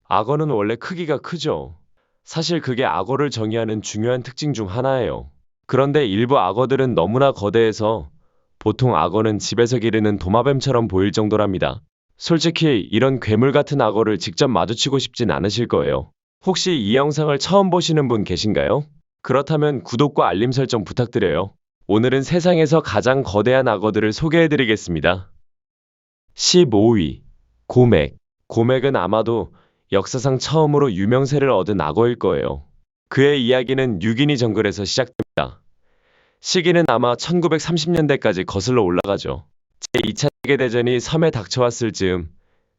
악어는 원래 크기가 크죠. 사실 그게 악어를 정의하는 중요한 특징 중 하나예요. 그런데 일부 악어들은 너무나 거대해서 보통 악어는 집에서 기르는 도마뱀처럼 보일 정도랍니다. 솔직히 이런 괴물 같은 악어를 직접 마주치고 싶진 않으실 거예요. 혹시 이 영상을 처음 보시는 분 계신가요? 그렇다면 구독과 알림 설정 부탁드려요. 오늘은 세상에서 가장 거대한 악어들을 소개해드리겠습니다. 15위. 고맥. 고맥은 아마도 역사상 처음으로 유명세를 얻은 악어일 거예요. 그의 이야기는 뉴기니 정글에서 시작됩니다. 시기는 아마 1930년대까지 거슬러 올라가죠. 제2차 세계대전이 섬에 닥쳐왔을 즈음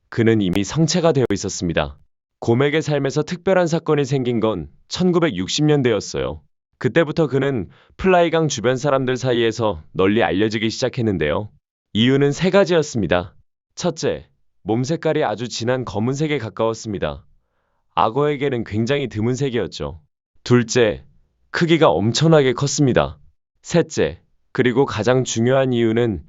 그는 이미 성체가 되어 있었습니다. 고맥의 삶에서 특별한 사건이 생긴 건 1960년대였어요. 그때부터 그는 플라이강 주변 사람들 사이에서 널리 알려지기 시작했는데요. 이유는 세 가지였습니다. 첫째, 몸 색깔이 아주 진한 검은색에 가까웠습니다. 악어에게는 굉장히 드문 색이었죠. 둘째, 크기가 엄청나게 컸습니다. 셋째, 그리고 가장 중요한 이유는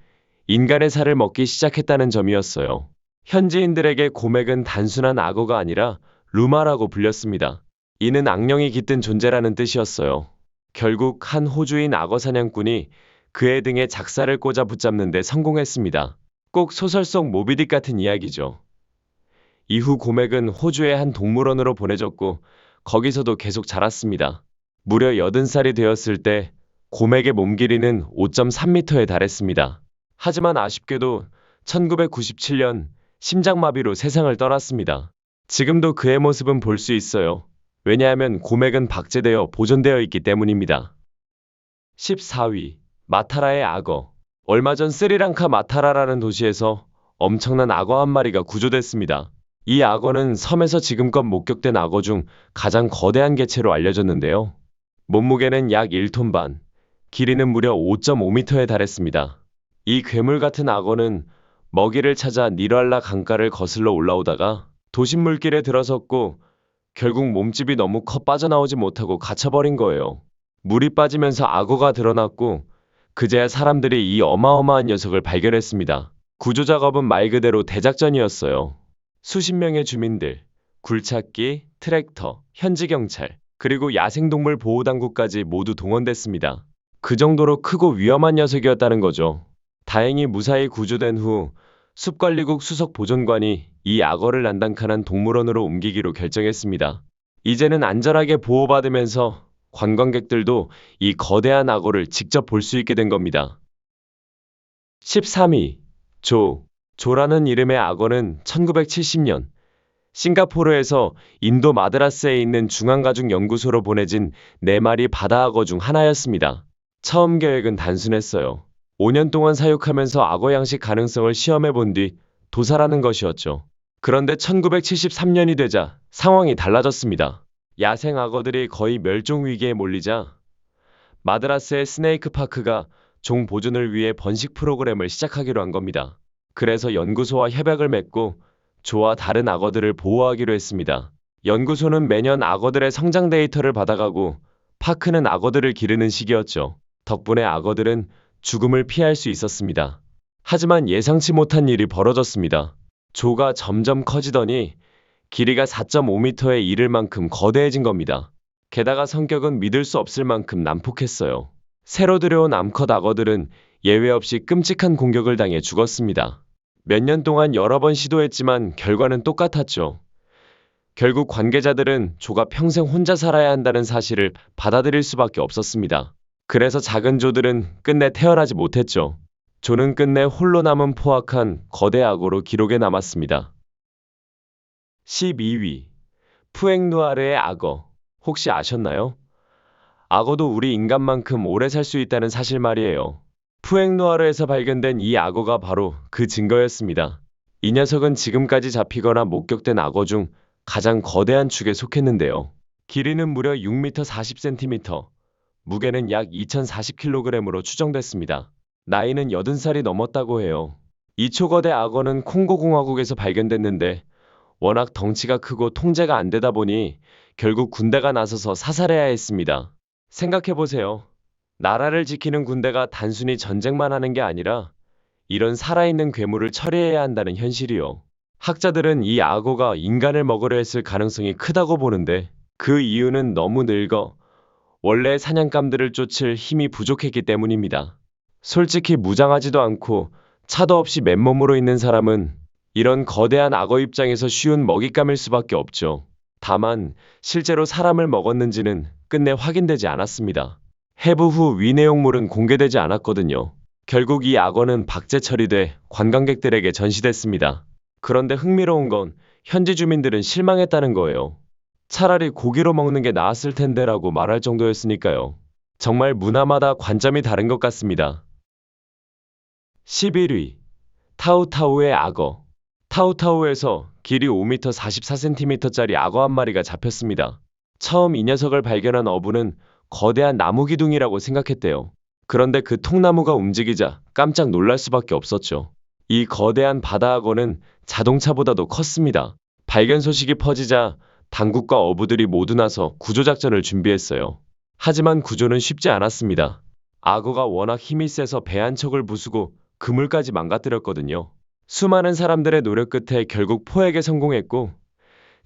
인간의 살을 먹기 시작했다는 점이었어요. 현지인들에게 고맥은 단순한 악어가 아니라 루마라고 불렸습니다. 이는 악령이 깃든 존재라는 뜻이었어요. 결국 한 호주인 악어 사냥꾼이 그의 등에 작사를 꽂아 붙잡는 데 성공했습니다. 꼭 소설 속 모비딕 같은 이야기죠. 이후 고맥은 호주의 한 동물원으로 보내졌고 거기서도 계속 자랐습니다. 무려 80살이 되었을 때 고맥의 몸 길이는 5.3m에 달했습니다. 하지만 아쉽게도 1997년 심장마비로 세상을 떠났습니다. 지금도 그의 모습은 볼 수 있어요. 왜냐하면 고맥은 박제되어 보존되어 있기 때문입니다. 14위. 마타라의 악어. 얼마 전 스리랑카 마타라라는 도시에서 엄청난 악어 한 마리가 구조됐습니다. 이 악어는 섬에서 지금껏 목격된 악어 중 가장 거대한 개체로 알려졌는데요. 몸무게는 약 1톤 반, 길이는 무려 5.5m에 달했습니다. 이 괴물 같은 악어는 먹이를 찾아 니랄라 강가를 거슬러 올라오다가 도심물길에 들어섰고 결국 몸집이 너무 커 빠져나오지 못하고 갇혀버린 거예요. 물이 빠지면서 악어가 드러났고 그제야 사람들이 이 어마어마한 녀석을 발견했습니다. 구조 작업은 말 그대로 대작전이었어요. 수십 명의 주민들, 굴착기, 트랙터, 현지 경찰, 그리고 야생동물 보호당국까지 모두 동원됐습니다. 그 정도로 크고 위험한 녀석이었다는 거죠. 다행히 무사히 구조된 후 숲관리국 수석 보존관이 이 악어를 난당칸한 동물원으로 옮기기로 결정했습니다. 이제는 안전하게 보호받으면서 관광객들도 이 거대한 악어를 직접 볼 수 있게 된 겁니다. 13위. 조라는 이름의 악어는 1970년 싱가포르에서 인도 마드라스에 있는 중앙가축연구소로 보내진 4마리 바다악어 중 하나였습니다. 처음 계획은 단순했어요. 5년 동안 사육하면서 악어 양식 가능성을 시험해 본 뒤 도살하는 것이었죠. 그런데 1973년이 되자 상황이 달라졌습니다. 야생 악어들이 거의 멸종 위기에 몰리자 마드라스의 스네이크 파크가 종 보존을 위해 번식 프로그램을 시작하기로 한 겁니다. 그래서 연구소와 협약을 맺고 조와 다른 악어들을 보호하기로 했습니다. 연구소는 매년 악어들의 성장 데이터를 받아가고 파크는 악어들을 기르는 시기였죠. 덕분에 악어들은 죽음을 피할 수 있었습니다. 하지만 예상치 못한 일이 벌어졌습니다. 조가 점점 커지더니 길이가 4.5m에 이를 만큼 거대해진 겁니다. 게다가 성격은 믿을 수 없을 만큼 난폭했어요. 새로 들여온 암컷 악어들은 예외 없이 끔찍한 공격을 당해 죽었습니다. 몇 년 동안 여러 번 시도했지만 결과는 똑같았죠. 결국 관계자들은 조가 평생 혼자 살아야 한다는 사실을 받아들일 수밖에 없었습니다. 그래서 작은 조들은 끝내 태어나지 못했죠. 조는 끝내 홀로 남은 포악한 거대 악어로 기록에 남았습니다. 12위. 푸엥누아르의 악어. 혹시 아셨나요? 악어도 우리 인간만큼 오래 살 수 있다는 사실 말이에요. 푸엥누아르에서 발견된 이 악어가 바로 그 증거였습니다. 이 녀석은 지금까지 잡히거나 목격된 악어 중 가장 거대한 축에 속했는데요. 길이는 무려 6m 40cm, 무게는 약 2040kg으로 추정됐습니다. 나이는 80살이 넘었다고 해요. 이 초거대 악어는 콩고공화국에서 발견됐는데 워낙 덩치가 크고 통제가 안 되다 보니 결국 군대가 나서서 사살해야 했습니다. 생각해보세요. 나라를 지키는 군대가 단순히 전쟁만 하는 게 아니라 이런 살아있는 괴물을 처리해야 한다는 현실이요. 학자들은 이 악어가 인간을 먹으려 했을 가능성이 크다고 보는데 그 이유는 너무 늙어 원래 사냥감들을 쫓을 힘이 부족했기 때문입니다. 솔직히 무장하지도 않고 차도 없이 맨몸으로 있는 사람은 이런 거대한 악어 입장에서 쉬운 먹잇감일 수밖에 없죠. 다만 실제로 사람을 먹었는지는 끝내 확인되지 않았습니다. 해부 후 위내용물은 공개되지 않았거든요. 결국 이 악어는 박제 처리돼 관광객들에게 전시됐습니다. 그런데 흥미로운 건 현지 주민들은 실망했다는 거예요. 차라리 고기로 먹는 게 나았을 텐데라고 말할 정도였으니까요. 정말 문화마다 관점이 다른 것 같습니다. 11위. 타우타우의 악어. 타우타우에서 길이 5m 44cm짜리 악어 한 마리가 잡혔습니다. 처음 이 녀석을 발견한 어부는 거대한 나무 기둥이라고 생각했대요. 그런데 그 통나무가 움직이자 깜짝 놀랄 수밖에 없었죠. 이 거대한 바다 악어는 자동차보다도 컸습니다. 발견 소식이 퍼지자 당국과 어부들이 모두 나서 구조작전을 준비했어요. 하지만 구조는 쉽지 않았습니다. 악어가 워낙 힘이 세서 배 한 척을 부수고 그물까지 망가뜨렸거든요. 수많은 사람들의 노력 끝에 결국 포획에 성공했고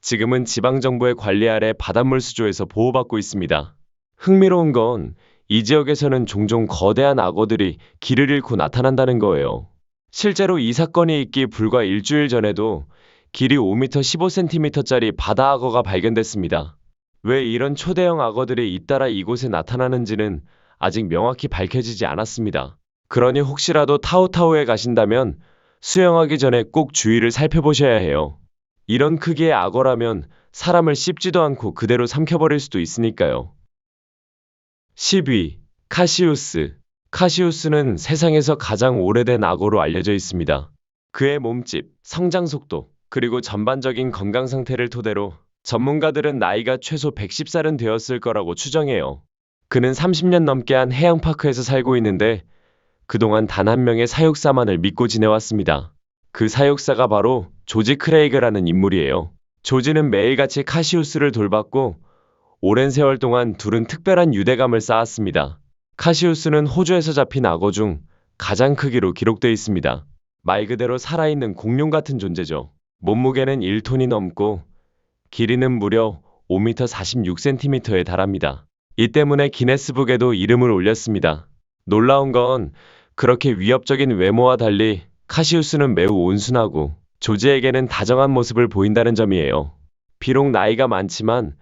지금은 지방정부의 관리 아래 바닷물 수조에서 보호받고 있습니다. 흥미로운 건 이 지역에서는 종종 거대한 악어들이 길을 잃고 나타난다는 거예요. 실제로 이 사건이 있기 불과 일주일 전에도 길이 5m 15cm짜리 바다 악어가 발견됐습니다. 왜 이런 초대형 악어들이 잇따라 이곳에 나타나는지는 아직 명확히 밝혀지지 않았습니다. 그러니 혹시라도 타우타우에 가신다면 수영하기 전에 꼭 주위를 살펴보셔야 해요. 이런 크기의 악어라면 사람을 씹지도 않고 그대로 삼켜버릴 수도 있으니까요. 10위. 카시우스. 카시우스는 세상에서 가장 오래된 악어로 알려져 있습니다. 그의 몸집, 성장 속도, 그리고 전반적인 건강 상태를 토대로 전문가들은 나이가 최소 110살은 되었을 거라고 추정해요. 그는 30년 넘게 한 해양파크에서 살고 있는데 그동안 단 한 명의 사육사만을 믿고 지내왔습니다. 그 사육사가 바로 조지 크레이그라는 인물이에요. 조지는 매일같이 카시우스를 돌봤고 오랜 세월 동안 둘은 특별한 유대감을 쌓았습니다. 카시우스는 호주에서 잡힌 악어 중 가장 크기로 기록돼 있습니다. 말 그대로 살아있는 공룡 같은 존재죠. 몸무게는 1톤이 넘고 길이는 무려 5m 46cm에 달합니다. 이 때문에 기네스북에도 이름을 올렸습니다. 놀라운 건 그렇게 위협적인 외모와 달리 카시우스는 매우 온순하고 조지에게는 다정한 모습을 보인다는 점이에요. 비록 나이가 많지만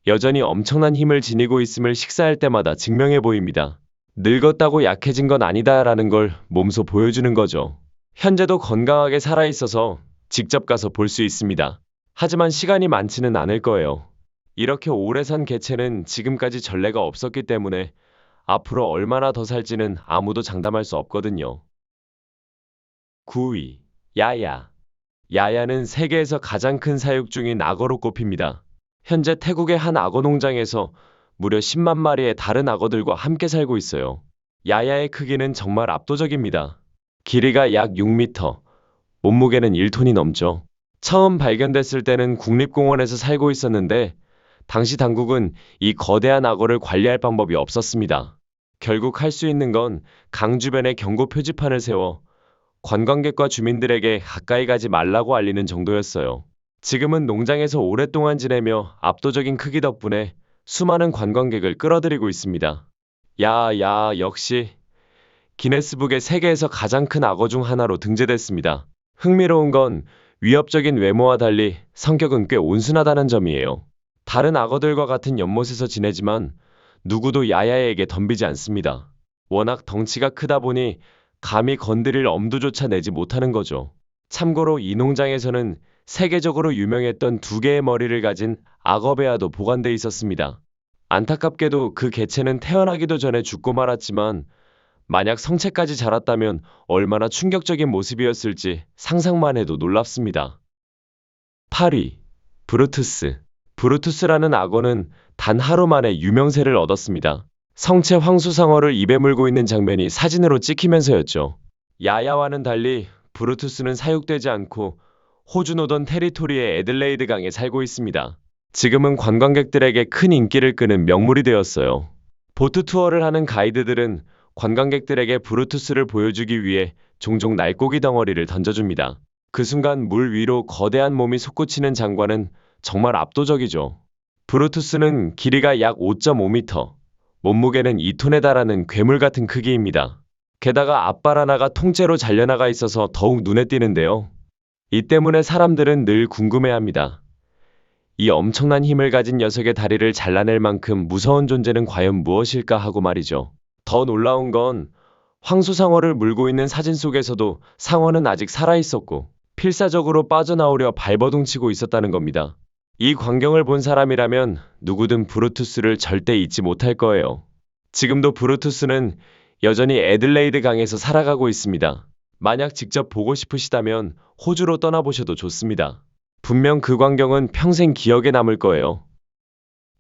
여전히 엄청난 힘을 지니고 있음을 식사할 때마다 증명해 보입니다. 늙었다고 약해진 건 아니다라는 걸 몸소 보여주는 거죠. 현재도 건강하게 살아있어서 직접 가서 볼 수 있습니다. 하지만 시간이 많지는 않을 거예요. 이렇게 오래 산 개체는 지금까지 전례가 없었기 때문에 앞으로 얼마나 더 살지는 아무도 장담할 수 없거든요. 9위. 야야. 야야는 세계에서 가장 큰 사육 중인 악어로 꼽힙니다. 현재 태국의 한 악어 농장에서 무려 10만 마리의 다른 악어들과 함께 살고 있어요. 야야의 크기는 정말 압도적입니다. 길이가 약 6m, 몸무게는 1톤이 넘죠. 처음 발견됐을 때는 국립공원에서 살고 있었는데 당시 당국은 이 거대한 악어를 관리할 방법이 없었습니다. 결국 할 수 있는 건 강 주변에 경고 표지판을 세워 관광객과 주민들에게 가까이 가지 말라고 알리는 정도였어요. 지금은 농장에서 오랫동안 지내며 압도적인 크기 덕분에 수많은 관광객을 끌어들이고 있습니다. 역시 기네스북의 세계에서 가장 큰 악어 중 하나로 등재됐습니다. 흥미로운 건 위협적인 외모와 달리 성격은 꽤 온순하다는 점이에요. 다른 악어들과 같은 연못에서 지내지만 누구도 야야에게 덤비지 않습니다. 워낙 덩치가 크다 보니 감히 건드릴 엄두조차 내지 못하는 거죠. 참고로 이 농장에서는 세계적으로 유명했던 2개의 머리를 가진 악어베아도 보관돼 있었습니다. 안타깝게도 그 개체는 태어나기도 전에 죽고 말았지만 만약 성체까지 자랐다면 얼마나 충격적인 모습이었을지 상상만 해도 놀랍습니다. 8위. 브루투스. 브루투스라는 악어는 단 하루 만에 유명세를 얻었습니다. 성체 황수상어를 입에 물고 있는 장면이 사진으로 찍히면서였죠. 야야와는 달리 브루투스는 사육되지 않고 호주 노던 테리토리의 애들레이드 강에 살고 있습니다. 지금은 관광객들에게 큰 인기를 끄는 명물이 되었어요. 보트 투어를 하는 가이드들은 관광객들에게 브루투스를 보여주기 위해 종종 날고기 덩어리를 던져줍니다. 그 순간 물 위로 거대한 몸이 솟구치는 장관은 정말 압도적이죠. 브루투스는 길이가 약 5.5m, 몸무게는 2톤에 달하는 괴물 같은 크기입니다. 게다가 앞발 하나가 통째로 잘려나가 있어서 더욱 눈에 띄는데요. 이 때문에 사람들은 늘 궁금해합니다. 이 엄청난 힘을 가진 녀석의 다리를 잘라낼 만큼 무서운 존재는 과연 무엇일까 하고 말이죠. 더 놀라운 건 황소상어를 물고 있는 사진 속에서도 상어는 아직 살아있었고 필사적으로 빠져나오려 발버둥치고 있었다는 겁니다. 이 광경을 본 사람이라면 누구든 브루투스를 절대 잊지 못할 거예요. 지금도 브루투스는 여전히 애들레이드 강에서 살아가고 있습니다. 만약 직접 보고 싶으시다면 호주로 떠나보셔도 좋습니다. 분명 그 광경은 평생 기억에 남을 거예요.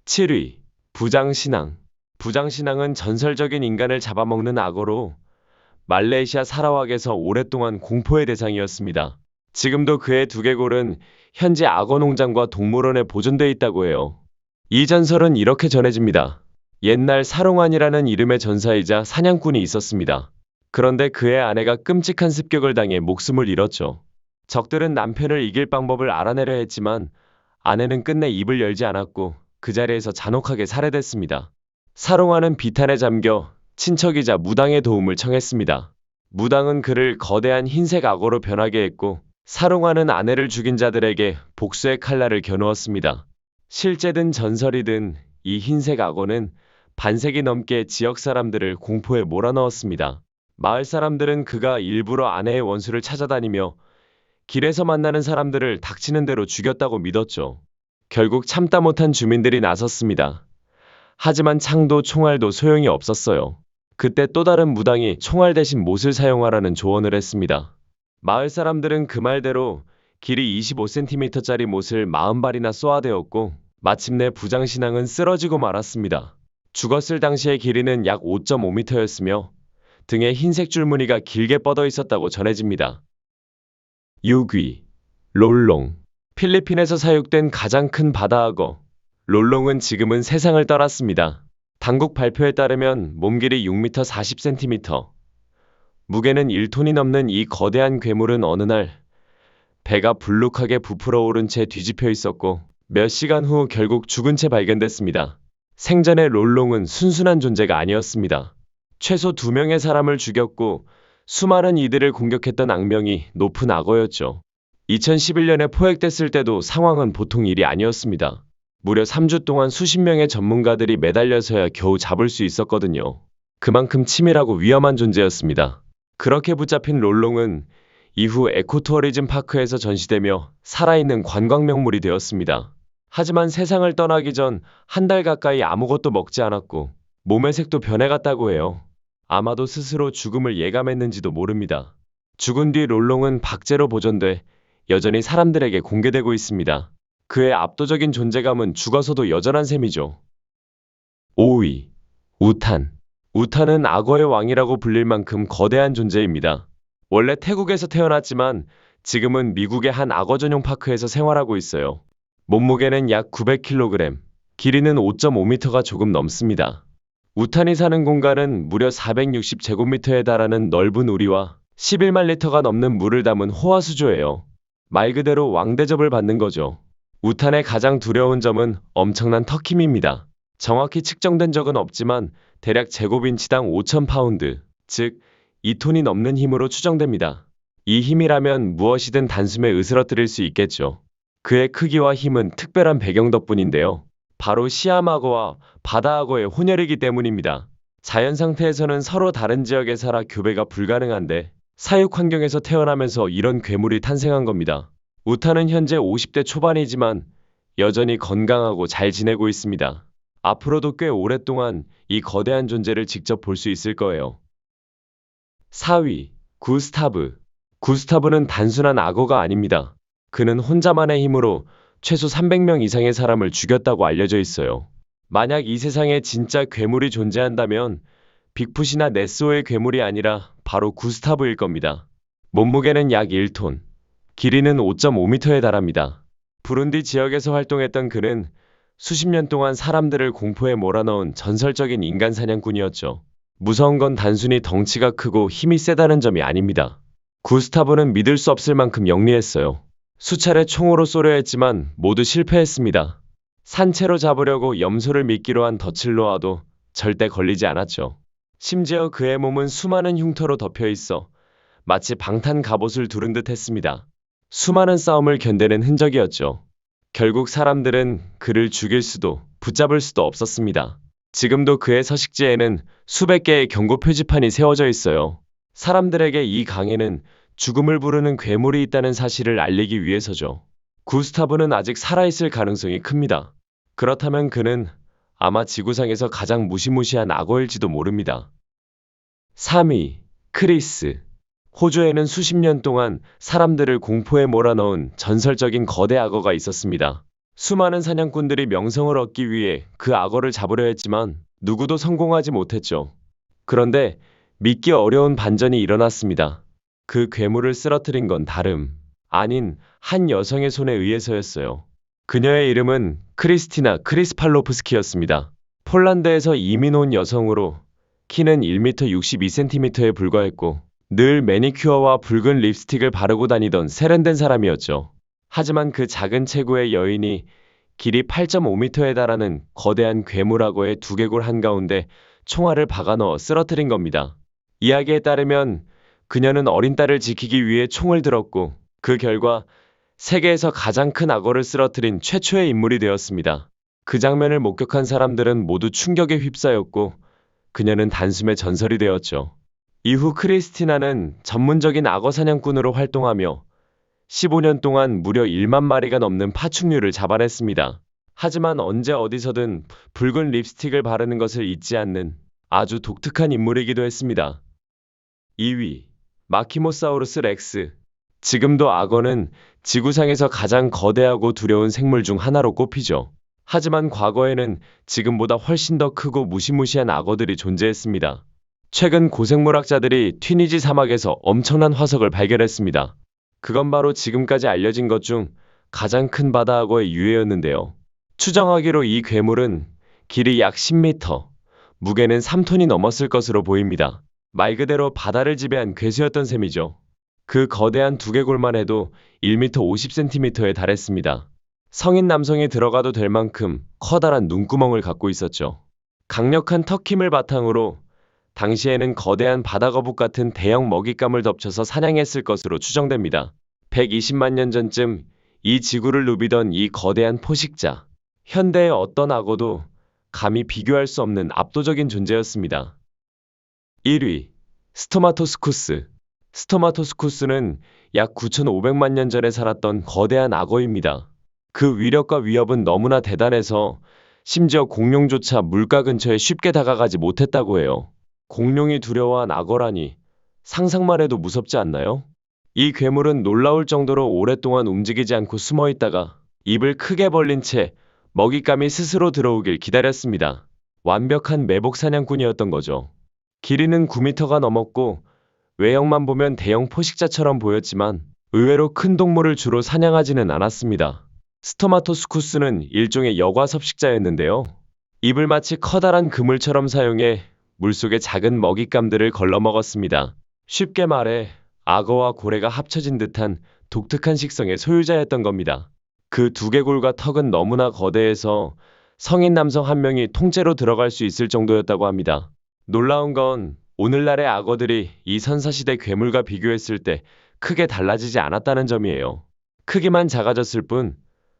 7위. 부장신앙. 부장신앙은 전설적인 인간을 잡아먹는 악어로 말레이시아 사라왁에서 오랫동안 공포의 대상이었습니다. 지금도 그의 두개골은 현재 악어 농장과 동물원에 보존돼 있다고 해요. 이 전설은 이렇게 전해집니다. 옛날 사롱안이라는 이름의 전사이자 사냥꾼이 있었습니다. 그런데 그의 아내가 끔찍한 습격을 당해 목숨을 잃었죠. 적들은 남편을 이길 방법을 알아내려 했지만 아내는 끝내 입을 열지 않았고 그 자리에서 잔혹하게 살해됐습니다. 사롱안은 비탄에 잠겨 친척이자 무당의 도움을 청했습니다. 무당은 그를 거대한 흰색 악어로 변하게 했고 사롱안은 아내를 죽인 자들에게 복수의 칼날을 겨누었습니다. 실제든 전설이든 이 흰색 악어는 반세기 넘게 지역 사람들을 공포에 몰아넣었습니다. 마을 사람들은 그가 일부러 아내의 원수를 찾아다니며 길에서 만나는 사람들을 닥치는 대로 죽였다고 믿었죠. 결국 참다 못한 주민들이 나섰습니다. 하지만 창도 총알도 소용이 없었어요. 그때 또 다른 무당이 총알 대신 못을 사용하라는 조언을 했습니다. 마을 사람들은 그 말대로 길이 25cm짜리 못을 40발이나 쏘아대었고 마침내 부장신앙은 쓰러지고 말았습니다. 죽었을 당시의 길이는 약 5.5m였으며 등에 흰색 줄무늬가 길게 뻗어 있었다고 전해집니다. 6위. 롤롱. 필리핀에서 사육된 가장 큰 바다악어. 롤롱은 지금은 세상을 떠났습니다. 당국 발표에 따르면 몸길이 6m 40cm, 무게는 1톤이 넘는 이 거대한 괴물은 어느 날 배가 불룩하게 부풀어 오른 채 뒤집혀 있었고 몇 시간 후 결국 죽은 채 발견됐습니다. 생전에 롤롱은 순순한 존재가 아니었습니다. 최소 2명의 사람을 죽였고 수많은 이들을 공격했던 악명이 높은 악어였죠. 2011년에 포획됐을 때도 상황은 보통 일이 아니었습니다. 무려 3주 동안 수십 명의 전문가들이 매달려서야 겨우 잡을 수 있었거든요. 그만큼 치밀하고 위험한 존재였습니다. 그렇게 붙잡힌 롤롱은 이후 에코투어리즘 파크에서 전시되며 살아있는 관광 명물이 되었습니다. 하지만 세상을 떠나기 전 한 달 가까이 아무것도 먹지 않았고 몸의 색도 변해갔다고 해요. 아마도 스스로 죽음을 예감했는지도 모릅니다. 죽은 뒤 롤롱은 박제로 보존돼 여전히 사람들에게 공개되고 있습니다. 그의 압도적인 존재감은 죽어서도 여전한 셈이죠. 5위. 우탄. 우탄은 악어의 왕이라고 불릴 만큼 거대한 존재입니다. 원래 태국에서 태어났지만 지금은 미국의 한 악어 전용 파크에서 생활하고 있어요. 몸무게는 약 900kg, 길이는 5.5m가 조금 넘습니다. 우탄이 사는 공간은 무려 460제곱미터에 달하는 넓은 우리와 11만 리터가 넘는 물을 담은 호화수조예요. 말 그대로 왕대접을 받는 거죠. 우탄의 가장 두려운 점은 엄청난 턱 힘입니다. 정확히 측정된 적은 없지만 대략 제곱인치당 5,000파운드, 즉 2톤이 넘는 힘으로 추정됩니다. 이 힘이라면 무엇이든 단숨에 으스러뜨릴 수 있겠죠. 그의 크기와 힘은 특별한 배경 덕분인데요. 바로 시암악어와 바다악어의 혼혈이기 때문입니다. 자연 상태에서는 서로 다른 지역에 살아 교배가 불가능한데 사육 환경에서 태어나면서 이런 괴물이 탄생한 겁니다. 우탄은 현재 50대 초반이지만 여전히 건강하고 잘 지내고 있습니다. 앞으로도 꽤 오랫동안 이 거대한 존재를 직접 볼 수 있을 거예요. 4위. 구스타브. 구스타브는 단순한 악어가 아닙니다. 그는 혼자만의 힘으로 최소 300명 이상의 사람을 죽였다고 알려져 있어요. 만약 이 세상에 진짜 괴물이 존재한다면 빅풋이나 네스호의 괴물이 아니라 바로 구스타브일 겁니다. 몸무게는 약 1톤, 길이는 5.5m에 달합니다. 부룬디 지역에서 활동했던 그는 수십 년 동안 사람들을 공포에 몰아넣은 전설적인 인간 사냥꾼이었죠. 무서운 건 단순히 덩치가 크고 힘이 세다는 점이 아닙니다. 구스타브는 믿을 수 없을 만큼 영리했어요. 수차례 총으로 쏘려 했지만 모두 실패했습니다. 산채로 잡으려고 염소를 미끼로 한 덫을 놓아도 절대 걸리지 않았죠. 심지어 그의 몸은 수많은 흉터로 덮여 있어 마치 방탄 갑옷을 두른 듯 했습니다. 수많은 싸움을 견뎌낸 흔적이었죠. 결국 사람들은 그를 죽일 수도 붙잡을 수도 없었습니다. 지금도 그의 서식지에는 수백 개의 경고 표지판이 세워져 있어요. 사람들에게 이 강에는 죽음을 부르는 괴물이 있다는 사실을 알리기 위해서죠. 구스타브는 아직 살아있을 가능성이 큽니다. 그렇다면 그는 아마 지구상에서 가장 무시무시한 악어일지도 모릅니다. 3위, 크리스. 호주에는 수십 년 동안 사람들을 공포에 몰아넣은 전설적인 거대 악어가 있었습니다. 수많은 사냥꾼들이 명성을 얻기 위해 그 악어를 잡으려 했지만 누구도 성공하지 못했죠. 그런데 믿기 어려운 반전이 일어났습니다. 그 괴물을 쓰러뜨린 건 다름 아닌 한 여성의 손에 의해서였어요. 그녀의 이름은 크리스티나 크리스팔로프스키였습니다. 폴란드에서 이민 온 여성으로 키는 1m 62cm에 불과했고 늘 매니큐어와 붉은 립스틱을 바르고 다니던 세련된 사람이었죠. 하지만 그 작은 체구의 여인이 길이 8.5m에 달하는 거대한 괴물악어의 두개골 한가운데 총알을 박아넣어 쓰러뜨린 겁니다. 이야기에 따르면 그녀는 어린 딸을 지키기 위해 총을 들었고 그 결과 세계에서 가장 큰 악어를 쓰러뜨린 최초의 인물이 되었습니다. 그 장면을 목격한 사람들은 모두 충격에 휩싸였고 그녀는 단숨에 전설이 되었죠. 이후 크리스티나는 전문적인 악어 사냥꾼으로 활동하며 15년 동안 무려 1만 마리가 넘는 파충류를 잡아냈습니다. 하지만 언제 어디서든 붉은 립스틱을 바르는 것을 잊지 않는 아주 독특한 인물이기도 했습니다. 2위, 마키모사우루스 렉스. 지금도 악어는 지구상에서 가장 거대하고 두려운 생물 중 하나로 꼽히죠. 하지만 과거에는 지금보다 훨씬 더 크고 무시무시한 악어들이 존재했습니다. 최근 고생물학자들이 튀니지 사막에서 엄청난 화석을 발견했습니다. 그건 바로 지금까지 알려진 것 중 가장 큰 바다 악어의 유해였는데요. 추정하기로 이 괴물은 길이 약 10m, 무게는 3톤이 넘었을 것으로 보입니다. 말 그대로 바다를 지배한 괴수였던 셈이죠. 그 거대한 두개골만 해도 1m 50cm에 달했습니다. 성인 남성이 들어가도 될 만큼 커다란 눈구멍을 갖고 있었죠. 강력한 턱 힘을 바탕으로 당시에는 거대한 바다거북 같은 대형 먹잇감을 덮쳐서 사냥했을 것으로 추정됩니다. 120만 년 전쯤 이 지구를 누비던 이 거대한 포식자. 현대의 어떤 악어도 감히 비교할 수 없는 압도적인 존재였습니다. 1위, 스토마토스쿠스. 스토마토스쿠스는 약 9,500만 년 전에 살았던 거대한 악어입니다. 그 위력과 위협은 너무나 대단해서 심지어 공룡조차 물가 근처에 쉽게 다가가지 못했다고 해요. 공룡이 두려워한 악어라니 상상만 해도 무섭지 않나요? 이 괴물은 놀라울 정도로 오랫동안 움직이지 않고 숨어 있다가 입을 크게 벌린 채 먹잇감이 스스로 들어오길 기다렸습니다. 완벽한 매복 사냥꾼이었던 거죠. 길이는 9m가 넘었고 외형만 보면 대형 포식자처럼 보였지만 의외로 큰 동물을 주로 사냥하지는 않았습니다. 스토마토스쿠스는 일종의 여과섭식자였는데요. 입을 마치 커다란 그물처럼 사용해 물속의 작은 먹잇감들을 걸러먹었습니다. 쉽게 말해 악어와 고래가 합쳐진 듯한 독특한 식성의 소유자였던 겁니다. 그 두개골과 턱은 너무나 거대해서 성인 남성 한 명이 통째로 들어갈 수 있을 정도였다고 합니다. 놀라운 건 오늘날의 악어들이 이 선사시대 괴물과 비교했을 때 크게 달라지지 않았다는 점이에요. 크기만 작아졌을 뿐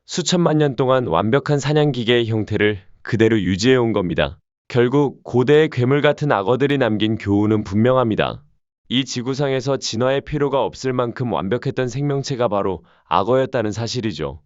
수천만 년 동안 완벽한 사냥기계의 형태를 그대로 유지해온 겁니다. 결국 고대의 괴물 같은 악어들이 남긴 교훈은 분명합니다. 이 지구상에서 진화의 필요가 없을 만큼 완벽했던 생명체가 바로 악어였다는 사실이죠.